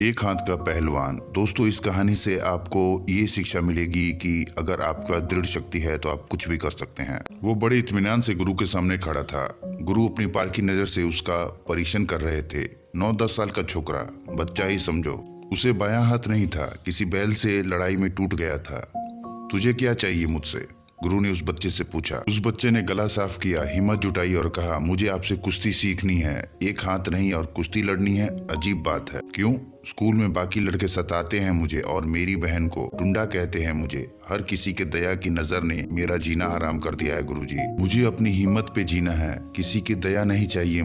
एक हाथ का पहलवान। दोस्तों, इस कहानी से आपको ये शिक्षा मिलेगी कि अगर आपका दृढ़ शक्ति है तो आप कुछ भी कर सकते हैं। वो बड़े इत्मीनान से गुरु के सामने खड़ा था। गुरु अपनी पार की नजर से उसका परीक्षण कर रहे थे। 9-10 साल का छोकरा, बच्चा ही समझो। उसे बायां हाथ नहीं था, किसी बैल से लड़ाई में टूट गया था। तुझे क्या चाहिए मुझसे? गुरु ने उस बच्चे से पूछा। उस बच्चे ने गला साफ किया, हिम्मत जुटाई और कहा, मुझे आपसे कुश्ती सीखनी है। एक हाथ नहीं और कुश्ती लड़नी है? अजीब बात है। क्यों? स्कूल में बाकी लड़के सताते हैं मुझे और मेरी बहन को टुंडा कहते हैं मुझे। हर किसी के दया की नजर ने मेरा जीना हराम कर दिया है गुरुजी। मुझे अपनी हिम्मत पे जीना है, किसी की दया नहीं चाहिए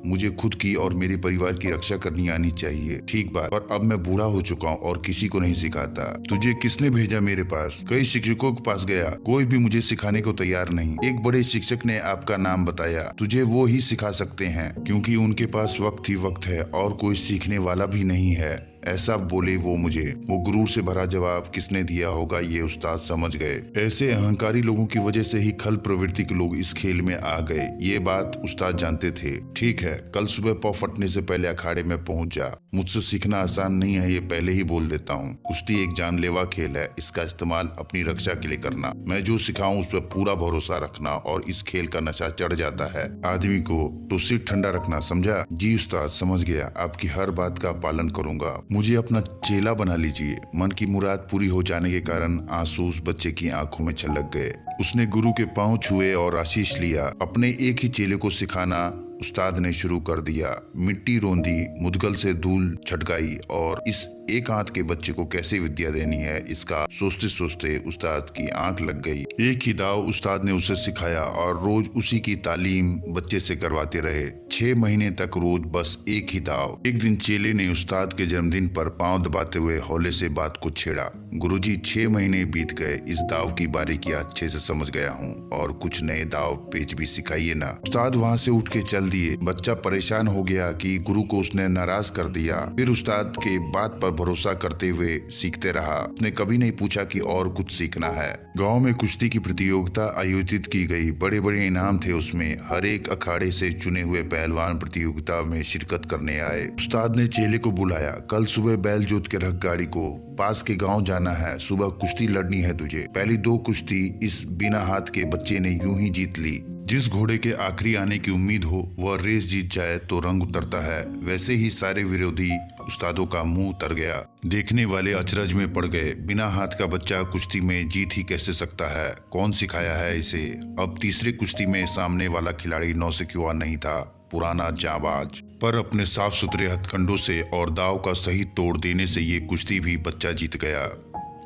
मुझे खुद की और मेरे परिवार की रक्षा करनी आनी चाहिए। ठीक बात, पर अब मैं बूढ़ा हो चुका हूँ और किसी को नहीं सिखाता। तुझे किसने भेजा मेरे पास? कई शिक्षकों के पास गया, कोई भी मुझे सिखाने को तैयार नहीं। एक बड़े शिक्षक ने आपका नाम बताया, तुझे वो ही सिखा सकते हैं क्योंकि उनके पास वक्त ही वक्त है और कोई सीखने वाला भी नहीं है। ऐसा बोले वो मुझे। वो गुरूर से भरा जवाब किसने दिया होगा ये उस्ताद समझ गए। ऐसे अहंकारी लोगों की वजह से ही खल प्रवृत्ति के लोग इस खेल में आ गए। ये बात उस्ताद जानते थे। ठीक है, कल सुबह पौ फटने से पहले अखाड़े में पहुंच जा। मुझसे सीखना आसान नहीं है, ये पहले ही बोल देता हूँ। कुश्ती एक जानलेवा खेल है, इसका इस्तेमाल अपनी रक्षा के लिए करना। मैं जो सिखाऊं उस पर पूरा भरोसा रखना और इस खेल का नशा चढ़ जाता है आदमी को तो सिर ठंडा रखना, समझा? जी उस्ताद, समझ गया। आपकी हर बात का पालन करूंगा। मुझे अपना चेला बना लीजिए। मन की मुराद पूरी हो जाने के कारण आंसू उस बच्चे की आंखों में छलक गए। उसने गुरु के पांव छुए और आशीष लिया। अपने एक ही चेले को सिखाना उस्ताद ने शुरू कर दिया। मिट्टी रोंदी, मुदगल से धूल छटकाई और इस एक हाथ के बच्चे को कैसे विद्या देनी है, इसका सोचते सोचते उस्ताद की आंख लग गई। एक ही दाव उस्ताद ने उसे सिखाया और रोज उसी की तालीम बच्चे से करवाते रहे। 6 महीने तक रोज बस एक ही दाव। एक दिन चेले ने उस्ताद के जन्मदिन पर पांव दबाते हुए हौले से बात को छेड़ा। गुरुजी, 6 महीने बीत गए, इस दाव की बारीकियां अच्छे से समझ गया हूँ और कुछ नए दाव पेच भी सिखाइए ना। उस्ताद वहाँ से उठ के चल दिए। बच्चा परेशान हो गया कि गुरु को उसने नाराज कर दिया। फिर उस्ताद के बात पर भरोसा करते हुए सीखते रहा। उसने कभी नहीं पूछा कि और कुछ सीखना है। गांव में कुश्ती की प्रतियोगिता आयोजित की गई। बड़े बड़े इनाम थे उसमें। हर एक अखाड़े से चुने हुए पहलवान प्रतियोगिता में शिरकत करने आए। उस्ताद ने चेले को बुलाया। कल सुबह बैल जोत के रख गाड़ी को, पास के गांव जाना है। सुबह कुश्ती लड़नी है तुझे। पहली 2 कुश्ती इस बिना हाथ के बच्चे ने यूं ही जीत ली। जिस घोड़े के आखिरी आने की उम्मीद हो वह रेस जीत जाए तो रंग उतरता है। वैसे ही सारे विरोधी उस्तादों का मुंह उतर गया। देखने वाले अचरज में पड़ गए। बिना हाथ का बच्चा कुश्ती में जीत ही कैसे सकता है? कौन सिखाया है इसे? अब तीसरे कुश्ती में सामने वाला खिलाड़ी नौसिखिया नहीं था, पुराना जाबाज। पर अपने साफ सुथरे हथकंडों से और दाव का सही तोड़ देने से ये कुश्ती भी बच्चा जीत गया।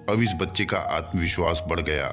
अब इस बच्चे का आत्मविश्वास बढ़ गया।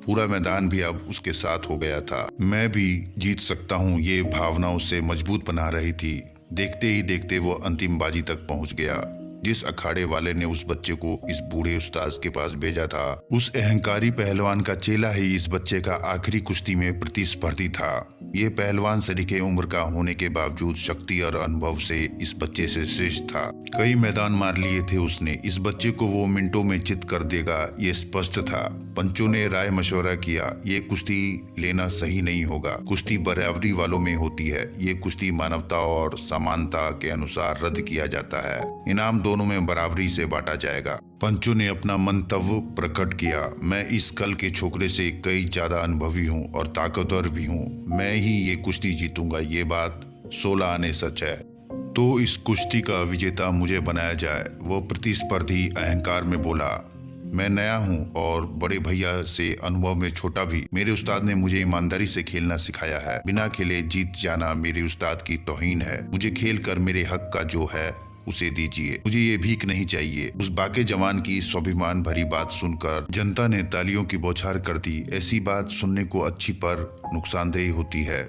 पूरा मैदान भी अब उसके साथ हो गया था। मैं भी जीत सकता हूँ, ये भावना उसे मजबूत बना रही थी। देखते ही देखते वो अंतिम बाजी तक पहुंच गया। जिस अखाड़े वाले ने उस बच्चे को इस बूढ़े उस्ताद के पास भेजा था, उस अहंकारी पहलवान का चेला ही इस बच्चे का आखिरी कुश्ती में प्रतिस्पर्धी था। ये पहलवान सरीखे उम्र का होने के बावजूद शक्ति और अनुभव से इस बच्चे से श्रेष्ठ था। कई मैदान मार लिए थे उसने। इस बच्चे को वो मिनटों में चित कर देगा ये स्पष्ट था। पंचों ने राय मशवरा किया, ये कुश्ती लेना सही नहीं होगा। कुश्ती बराबरी वालों में होती है। ये कुश्ती मानवता और समानता के अनुसार रद्द किया जाता है। इनाम दोनों में बराबरी से बांटा जाएगा। पंचों ने अपना मंतव्य प्रकट किया। मैं इस कल के छोकरे से कई ज्यादा अनुभवी हूँ और ताकतवर भी हूँ। मैं ही ये कुश्ती जीतूंगा। ये बात 16 आने सच है। तो इस कुश्ती का विजेता मुझे बनाया जाए। वो प्रतिस्पर्धी अहंकार में बोला। मैं नया हूँ और बड़े भैया से अनुभव में छोटा भी। मेरे उस्ताद ने मुझे ईमानदारी से खेलना सिखाया है। बिना खेले जीत जाना मेरे उस्ताद की तौहीन है। मुझे खेल कर मेरे हक का जो है उसे दीजिए। मुझे ये भीख नहीं चाहिए। उस बाके जवान की स्वाभिमान भरी बात सुनकर जनता ने तालियों की बौछार कर दी। ऐसी बात सुनने को अच्छी पर नुकसानदेह होती है।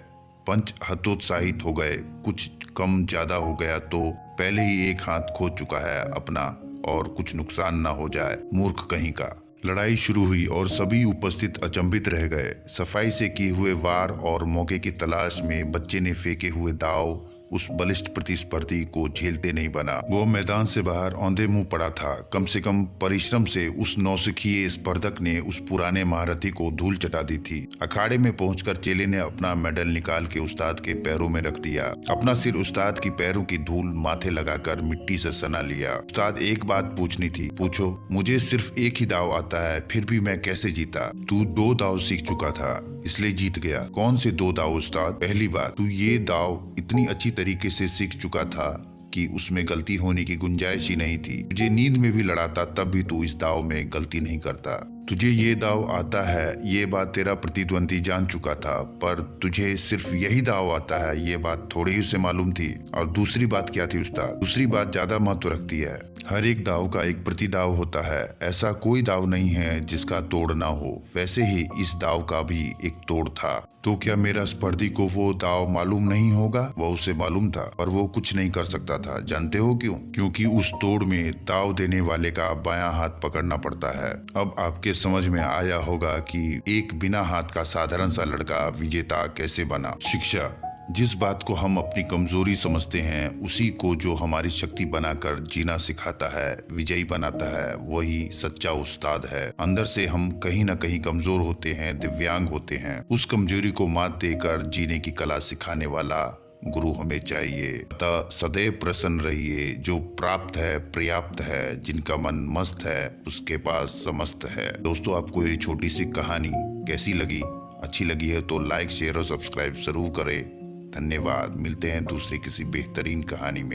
पंच हतोत्साहित हो गए। कुछ कम ज्यादा हो गया तो पहले ही एक हाथ खो चुका है अपना, और कुछ नुकसान ना हो जाए, मूर्ख कहीं का। लड़ाई शुरू हुई और सभी उपस्थित अचंभित रह गए। सफाई से किए हुए वार और मौके की तलाश में बच्चे ने फेंके हुए दाव उस बलिष्ठ प्रतिस्पर्धी को झेलते नहीं बना। वो मैदान से बाहर औंधे मुंह पड़ा था। कम से कम परिश्रम से उस नौसिखिए स्पर्धक ने उस पुराने महारथी को धूल चटा दी थी। अखाड़े में पहुंचकर चेले ने अपना मेडल निकाल के उस्ताद के पैरों में रख दिया। अपना सिर उस्ताद की पैरों की धूल माथे लगाकर मिट्टी से सना लिया। उस्ताद, एक बात पूछनी थी। पूछो। मुझे सिर्फ एक ही दाव आता है, फिर भी मैं कैसे जीता? तू 2 दाव सीख चुका था, इसलिए जीत गया। कौन से 2 दाव उस्ताद? पहली बात, तू ये दाव इतनी अच्छी तरीके से सीख चुका था कि उसमें गलती होने की गुंजाइश ही नहीं थी। तुझे नींद में भी लड़ाता तब भी तू इस दाव में गलती नहीं करता। तुझे ये दाव आता है, ये बात तेरा प्रतिद्वंदी जान चुका था, पर तुझे सिर्फ यही दाव आता है, ये बात थोड़ी ही उसे मालूम थी। और दूसरी बात क्या थी उस्ताद? दूसरी बात ज्यादा महत्व रखती है। हर एक दाव का एक प्रतिदाव होता है। ऐसा कोई दाव नहीं है जिसका तोड़ ना हो। वैसे ही इस दाव का भी एक तोड़ था। तो क्या मेरा स्पर्धी को वो दाव मालूम नहीं होगा? वो उसे मालूम था, पर वो कुछ नहीं कर सकता था। जानते हो क्यों? क्योंकि उस तोड़ में दाव देने वाले का बायां हाथ पकड़ना पड़ता है। अब आपके समझ में आया होगा कि एक बिना हाथ का साधारण सा लड़का विजेता कैसे बना। शिक्षा जिस बात को हम अपनी कमजोरी समझते हैं, उसी को जो हमारी शक्ति बनाकर जीना सिखाता है, विजयी बनाता है, वही सच्चा उस्ताद है। अंदर से हम कहीं न कहीं कमजोर होते हैं, दिव्यांग होते हैं। उस कमजोरी को मात देकर जीने की कला सिखाने वाला गुरु हमें चाहिए। अतः सदैव प्रसन्न रहिए। जो प्राप्त है पर्याप्त है, जिनका मन मस्त है उसके पास समस्त है। दोस्तों, आपको ये छोटी सी कहानी कैसी लगी? अच्छी लगी है तो लाइक, शेयर और सब्सक्राइब जरूर करें। धन्यवाद। मिलते हैं दूसरी किसी बेहतरीन कहानी में।